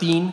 3,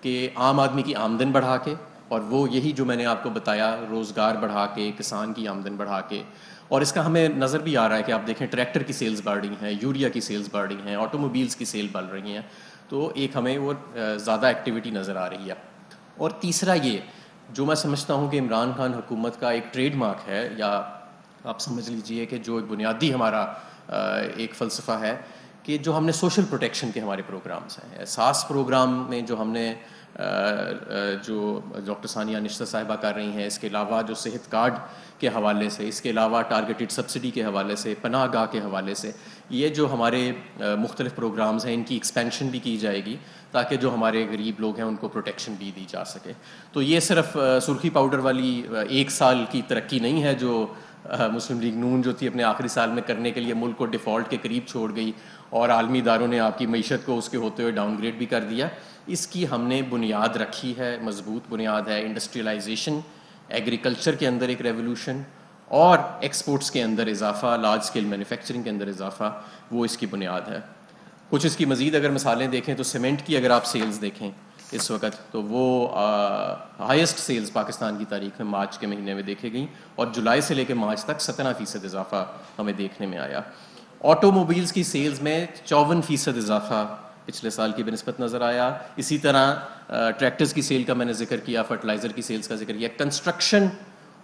کہ عام آدمی کی آمدن بڑھا کے، اور وہ یہی جو میں نے آپ کو بتایا، روزگار بڑھا کے، کسان کی آمدن بڑھا کے. اور اس کا ہمیں نظر بھی آ رہا ہے کہ آپ دیکھیں ٹریکٹر کی سیلز بڑھ رہی ہیں، یوریا کی سیلز بڑھ رہی ہیں، آٹو موبیلز کی سیل بڑھ رہی ہیں. تو ایک ہمیں وہ زیادہ ایکٹیویٹی نظر آ رہی ہے. اور تیسرا یہ جو میں سمجھتا ہوں کہ عمران خان حکومت کا ایک ٹریڈ مارک ہے، یا آپ سمجھ لیجئے کہ جو ایک بنیادی ہمارا ایک فلسفہ ہے، کہ جو ہم نے سوشل پروٹیکشن کے ہمارے پروگرامز ہیں. احساس پروگرام میں جو ہم نے جو ڈاکٹر ثانیہ نشتر صاحبہ کر رہی ہیں، اس کے علاوہ جو صحت کارڈ کے حوالے سے، اس کے علاوہ ٹارگیٹڈ سبسڈی کے حوالے سے، پناہ گاہ کے حوالے سے، یہ جو ہمارے مختلف پروگرامز ہیں ان کی ایکسپینشن بھی کی جائے گی تاکہ جو ہمارے غریب لوگ ہیں ان کو پروٹیکشن بھی دی جا سکے. تو یہ صرف سرخی پاؤڈر والی ایک سال کی ترقی نہیں ہے جو مسلم لیگ نون جو تھی اپنے آخری سال میں کرنے کے لیے ملک کو ڈیفالٹ کے قریب چھوڑ گئی، اور عالمی اداروں نے آپ کی معیشت کو اس کے ہوتے ہوئے ڈاؤن گریڈ بھی کر دیا. اس کی ہم نے بنیاد رکھی ہے، مضبوط بنیاد ہے. انڈسٹریلائزیشن، ایگریکلچر کے اندر ایک ریولوشن، اور ایکسپورٹس کے اندر اضافہ، لارج اسکیل مینوفیکچرنگ کے اندر اضافہ، وہ اس کی بنیاد ہے. کچھ اس کی مزید اگر مثالیں دیکھیں تو سیمنٹ کی اگر آپ سیلز دیکھیں اس وقت، تو وہ ہائیسٹ سیلز پاکستان کی تاریخ میں مارچ کے مہینے میں دیکھے گئیں، اور جولائی سے لے کے مارچ تک 17% اضافہ ہمیں دیکھنے میں آیا. آٹو موبیلز کی سیلز میں 54% اضافہ پچھلے سال کی بنسبت نظر آیا. اسی طرح ٹریکٹرز کی سیل کا میں نے ذکر کیا، فرٹیلائزر کی سیلز کا ذکر کیا. کنسٹرکشن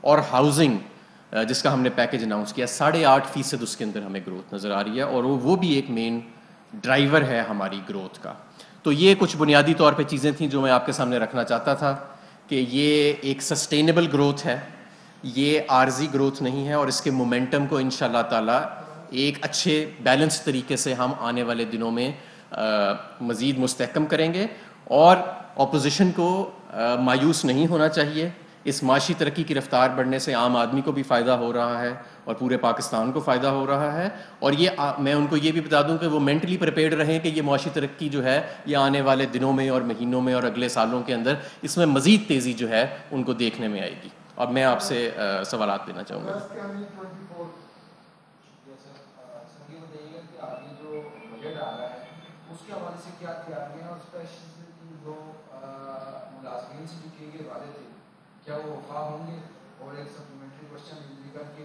اور ہاؤزنگ جس کا ہم نے پیکج اناؤنس کیا، 8.5% اس کے اندر ہمیں گروتھ نظر آ رہی ہے، اور وہ بھی ایک مین ڈرائیور ہے ہماری گروتھ کا. تو یہ کچھ بنیادی طور پہ چیزیں تھیں جو میں آپ کے سامنے رکھنا چاہتا تھا کہ یہ ایک سسٹینیبل گروتھ ہے، یہ عارضی گروتھ نہیں ہے، اور اس کے مومنٹم کو انشاءاللہ تعالی ایک اچھے بیلنس طریقے سے ہم آنے والے دنوں میں مزید مستحکم کریں گے. اور اپوزیشن کو مایوس نہیں ہونا چاہیے. اس معاشی ترقی کی رفتار بڑھنے سے عام آدمی کو بھی فائدہ ہو رہا ہے اور پورے پاکستان کو فائدہ ہو رہا ہے. اور یہ میں ان کو یہ بھی بتا دوں کہ وہ مینٹلی پریپیئرڈ رہیں کہ یہ معاشی ترقی جو ہے یہ آنے والے دنوں میں اور مہینوں میں اور اگلے سالوں کے اندر اس میں مزید تیزی جو ہے ان کو دیکھنے میں آئے گی. اب میں آپ سے سوالات لینا چاہوں گا. اس کے حوالے سے کیا تیاریاں اور اسپیشل جو ملازمین سے جو کیے گئے وعدے تھے کیا وہ وفا ہوں گے؟ اور ایک سپلیمنٹری کوشچن یہ کر کے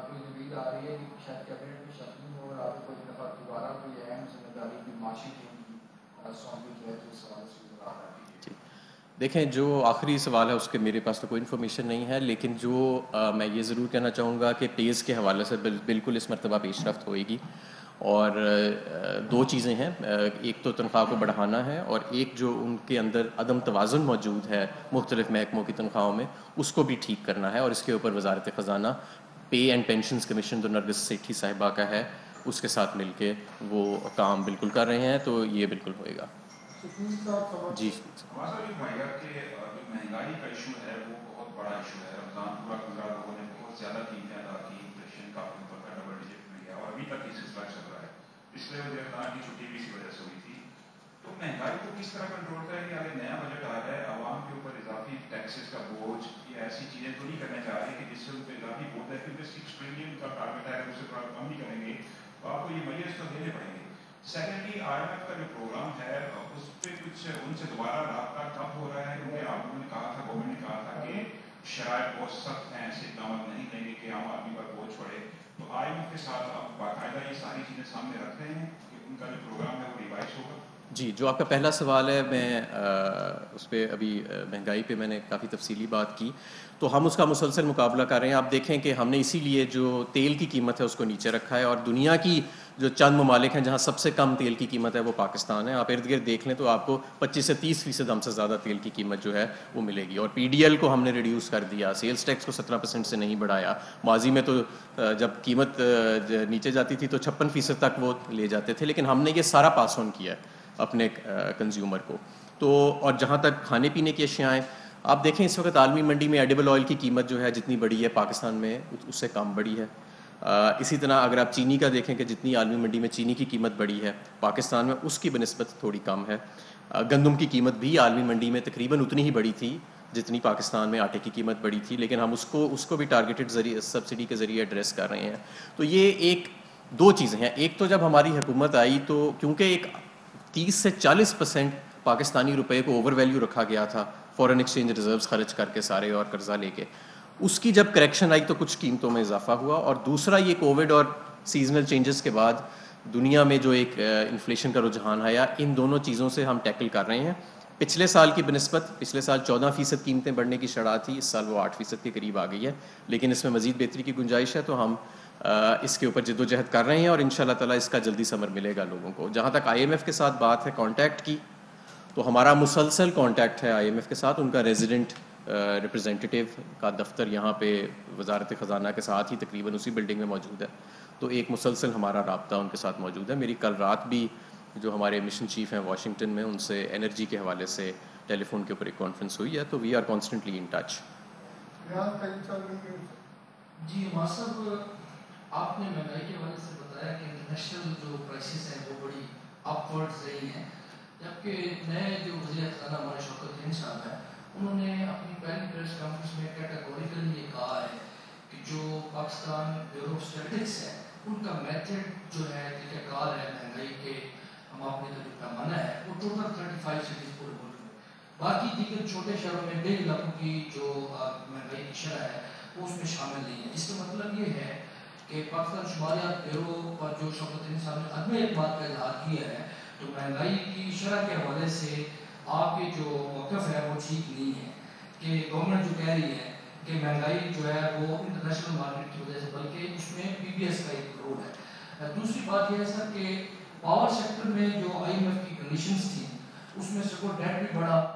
کوئی نوید آ رہی ہے کہ شاید کیبنٹ میں شکل ہو اور آپ کوئی دفعہ دوبارہ کوئی اہم ذمہ داری کی معاشی ٹیم کی سونپی جو ہے تو اس حوالے سے ذرا آپ دیکھیں. جو آخری سوال ہے اس کے میرے پاس تو کوئی انفارمیشن نہیں ہے، لیکن جو میں یہ ضرور کہنا چاہوں گا کہ پیز کے حوالے سے بالکل اس مرتبہ پیش رفت ہوئے گی. اور دو چیزیں ہیں، ایک تو تنخواہ کو بڑھانا ہے، اور ایک جو ان کے اندر عدم توازن موجود ہے مختلف محکموں کی تنخواہوں میں اس کو بھی ٹھیک کرنا ہے. اور اس کے اوپر وزارت خزانہ پے اینڈ پینشنز کمیشن جو نرگس سیٹھی صاحبہ کا ہے اس کے ساتھ مل کے وہ کام بالکل کر رہے ہیں، تو یہ بالکل ہوئے گا. جی مہنگائی کا ایشو ہے وہ بہت بڑا ایشو ہے. رمضان پورا گزرا، لوگوں نے بہت زیادہ قیمتیں ادا کی، انفلیشن کافی اوپر کا ڈبل ڈیجٹ میں گیا، اور ابھی تک یہ سلسلہ چل رہا ہے. پچھلے وزیر خزانہ کی چھٹی بھی اسی وجہ سے ہوئی تھی. تو مہنگائی کو کس طرح کنٹرول کریں گے؟ اگر نیا بجٹ آ رہا ہے، عوام کے اوپر اضافی ٹیکسز کا بوجھ یا ایسی چیزیں تو نہیں کرنے جا رہی کہ جس سے ان پہ اضافی بوجھ ہے، کیونکہ 6 ٹریلین کا ٹارگیٹ ہے، اگر اسے تھوڑا کم بھی کریں گے تو آپ کو یہ میجرز تو دینے پڑیں گے. سیکنڈلی IMF کا جو پروگرام ہے اس پہ کچھ ان سے دوبارہ رابطہ کب ہو رہا ہے؟ کیونکہ آپ لوگوں نے کہا تھا، گورنمنٹ نے کہا تھا کہ شرائط بہت سخت ہیں، ایسے اقدامات نہیں لیں گے کہ عام آدمی پر بوجھ پڑے. تو IMF کے ساتھ آپ باقاعدہ یہ ساری چیزیں سامنے رکھ رہے ہیں کہ ان کا جو پروگرام ہے وہ ریوائز ہوگا؟ جی، جو آپ کا پہلا سوال ہے، میں اس پہ ابھی مہنگائی پہ میں نے کافی تفصیلی بات کی، تو ہم اس کا مسلسل مقابلہ کر رہے ہیں. آپ دیکھیں کہ ہم نے اسی لیے جو تیل کی قیمت ہے اس کو نیچے رکھا ہے، اور دنیا کی جو چند ممالک ہیں جہاں سب سے کم تیل کی قیمت ہے وہ پاکستان ہے. آپ ارد گرد دیکھ لیں تو آپ کو 25 سے 30% ہم سے زیادہ تیل کی قیمت جو ہے وہ ملے گی. اور PDL کو ہم نے ریڈیوس کر دیا، سیلز ٹیکس کو 17% سے نہیں بڑھایا. ماضی میں تو جب قیمت نیچے جاتی تھی تو 56% تک وہ لے جاتے تھے، لیکن ہم نے یہ سارا پاس آن کیا ہے اپنے کنزیومر کو. تو اور جہاں تک کھانے پینے کی اشیاء ہیں، آپ دیکھیں اس وقت عالمی منڈی میں ایڈیبل آئل کی قیمت جو ہے جتنی بڑی ہے پاکستان میں اس سے کم بڑی ہے. اسی طرح اگر آپ چینی کا دیکھیں کہ جتنی عالمی منڈی میں چینی کی قیمت بڑی ہے پاکستان میں اس کی بنسبت تھوڑی کم ہے. گندم کی قیمت بھی عالمی منڈی میں تقریباً اتنی ہی بڑی تھی جتنی پاکستان میں آٹے کی قیمت بڑی تھی، لیکن ہم اس کو بھی ٹارگیٹڈ سبسڈی کے ذریعے ایڈریس کر رہے ہیں. تو یہ دو چیزیں ہیں. ایک تو جب ہماری حکومت آئی تو کیونکہ ایک 30 سے 40% پاکستانی روپے کو اوور ویلیو رکھا گیا تھا فورن ایکسچینج ریزروز خرچ کر کے سارے اور قرضہ لے کے. اس کی جب کریکشن آئی تو کچھ قیمتوں میں اضافہ ہوا. اور دوسرا یہ کووڈ اور سیزنل چینجز کے بعد دنیا میں جو ایک انفلیشن کا رجحان آیا, ان دونوں چیزوں سے ہم ٹیکل کر رہے ہیں. پچھلے سال کی بنسبت پچھلے سال 14% قیمتیں بڑھنے کی شرح تھی, اس سال وہ 8% کے قریب آ گئی ہے, لیکن اس میں مزید بہتری کی گنجائش ہے. تو ہم اس کے اوپر جد و جہد کر رہے ہیں اور ان شاء اللہ تعالیٰ اس کا جلدی ثمر ملے گا لوگوں کو. جہاں تک IMF کے ساتھ بات ہے کانٹیکٹ کی, تو ہمارا مسلسل کانٹیکٹ ہے IMF کے ساتھ. ان کا ریزیڈنٹ ریپرزینٹیو کا دفتر یہاں پہ وزارت خزانہ کے ساتھ ہی تقریباً اسی بلڈنگ میں موجود ہے, تو ایک مسلسل ہمارا رابطہ ان کے ساتھ موجود ہے. میری کل رات بھی جو ہمارے مشن چیف ہیں واشنگٹن میں, ان سے انرجی کے حوالے سے ٹیلی فون کے اوپر ایک کانفرنس ہوئی ہے, تو we are constantly in touch. جی عمار صاحب, آپ نے مہنگائی کے حوالے سے بتایا کہ انٹرنیشنل جو پرائسز ہیں وہ بڑی اپ ورڈ رہی ہیں, جبکہ نئے جو وزیر خزانہ ہمارے شوکت الدین صاحب ہیں, انہوں نے اپنی پہلی پریس کانفرنس میں کیٹیگوریکلی یہ کہا ہے کہ جو پاکستان بیورو آف اسٹیٹسٹکس ہے ان کا میتھڈ جو ہے طریقہ کار ہے مہنگائی کے ہم آپ نے جو پیمانہ ہے وہ ٹوٹل 35 سٹیز پورے ملک میں, باقی دیگر چھوٹے شہروں میں بے علاقوں کی جو مہنگائی کی شرح ہے وہ اس میں شامل نہیں ہے. اس کا مطلب یہ ہے کہ پاکستان شمالیات بیورو پر جو شوکت الدین صاحب نے عدم اعتماد کا اظہار کیا ہے, تو مہنگائی کی شرح کے حوالے سے آپ کے جو موقف ہے وہ ٹھیک نہیں ہے کہ گورنمنٹ جو کہہ رہی ہے کہ مہنگائی جو ہے وہ انٹرنیشنل مارکیٹ کی وجہ سے, بلکہ اس میں PBS کا ایک رول ہے. دوسری بات یہ ہے سر کہ پاور سیکٹر میں جو IMF کی کنڈیشنز تھیں اس میں سے وہ ڈیٹ بھی بڑھا اور